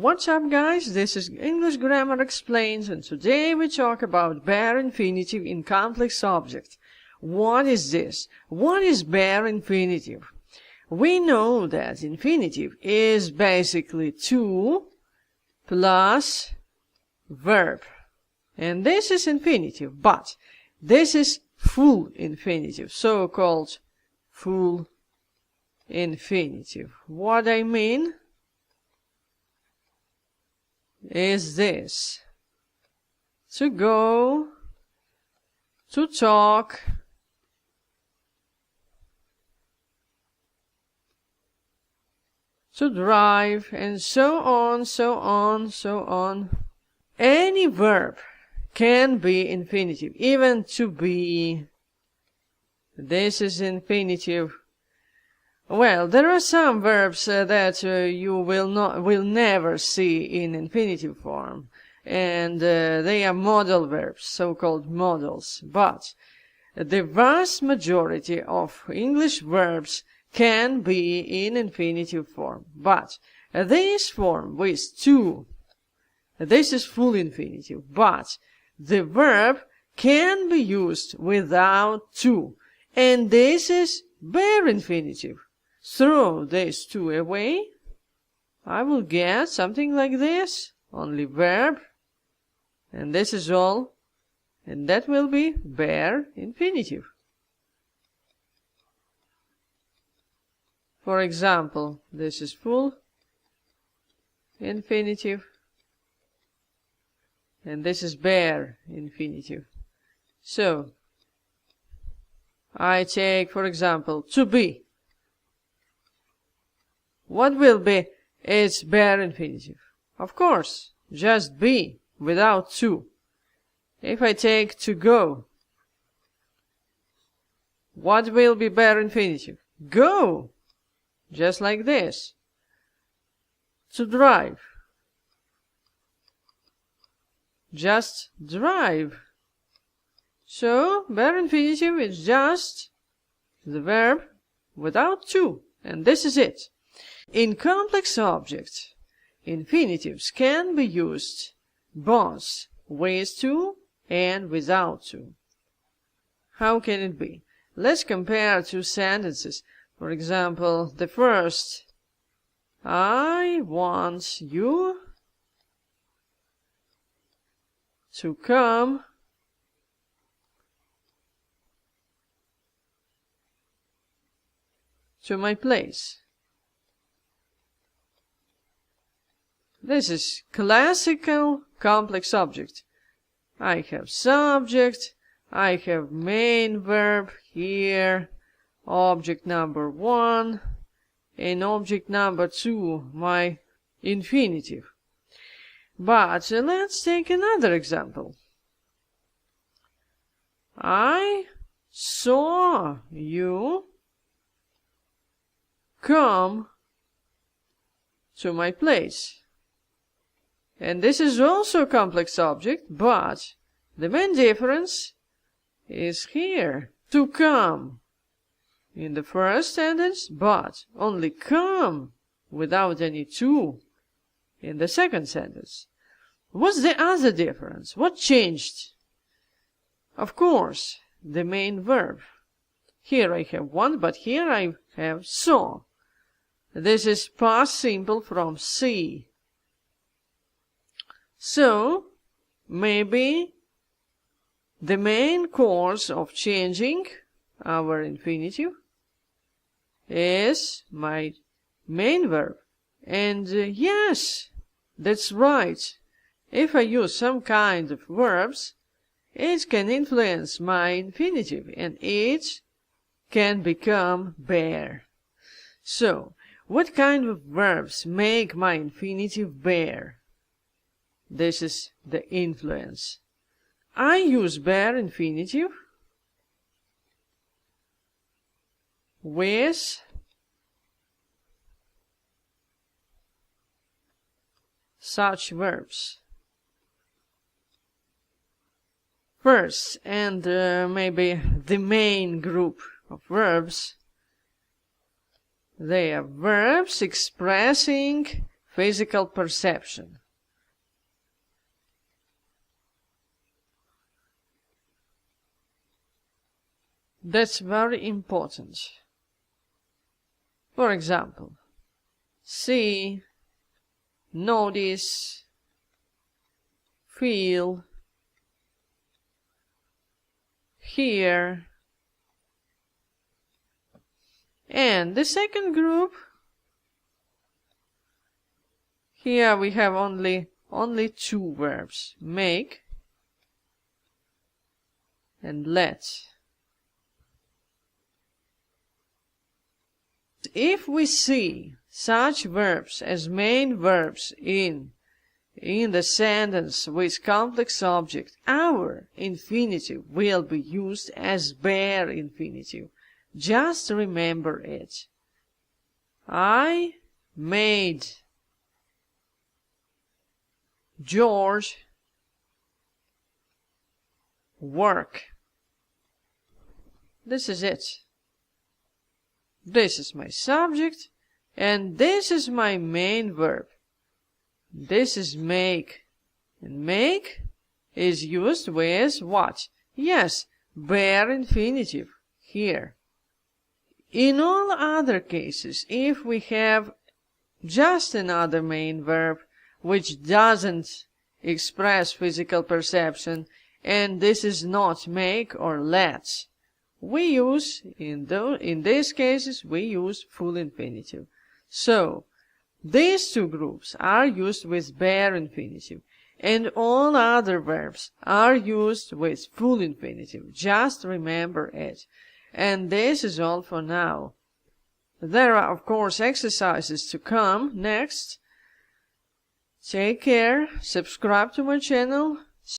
What's up, guys? This is English Grammar Explains, and today we talk about bare infinitive in complex object. What is this? What is bare infinitive? We know that infinitive is basically to plus verb. And this is infinitive, but this is full infinitive, so-called full infinitive. What I mean is this: to go, to talk, to drive, and so on, so on, so on. Any verb can be infinitive, even to be. This is infinitive. Well, there are some verbs that you will never see in infinitive form, and they are modal verbs, so-called modals. But the vast majority of English verbs can be in infinitive form. But this form with to, this is full infinitive, but the verb can be used without to, and this is bare infinitive. Throw these two away, I will get something like this, only verb, and this is all, and that will be bare infinitive. For example, this is full infinitive, and this is bare infinitive. So, I take, for example, to be. What will be its bare infinitive? Of course, just be, without to. If I take to go, what will be bare infinitive? Go, just like this. To drive, just drive. So, bare infinitive is just the verb without to, and this is it. In complex objects, infinitives can be used both with to and without to. How can it be? Let's compare two sentences. For example, the first: I want you to come to my place. This is classical complex object. I have subject, I have main verb here, object number 1, and object number 2, my infinitive. But let's take another example. I saw you come to my place. And this is also a complex object, but the main difference is here. To come in the first sentence, but only come without any to in the second sentence. What's the other difference? What changed? Of course, the main verb. Here I have one, but here I have saw. This is past simple from see. So, maybe the main cause of changing our infinitive is my main verb. And yes, that's right. If I use some kind of verbs, it can influence my infinitive, and it can become bare. So, what kind of verbs make my infinitive bare? This is the influence. I use bare infinitive with such verbs. First, and maybe the main group of verbs, they are verbs expressing physical perception. That's very important. For example, see, notice, feel, hear. And the second group, here we have only two verbs, make and let. If we see such verbs as main verbs in the sentence with complex object, our infinitive will be used as bare infinitive. Just remember it. I made George work. This is it. This is my subject, and this is my main verb. This is make. And make is used with what? Yes, bare infinitive here. In all other cases, if we have just another main verb which doesn't express physical perception, and this is not make or let, we use, in these cases, we use full infinitive. So, these two groups are used with bare infinitive, and all other verbs are used with full infinitive. Just remember it. And this is all for now. There are, of course, exercises to come next. Take care, subscribe to my channel,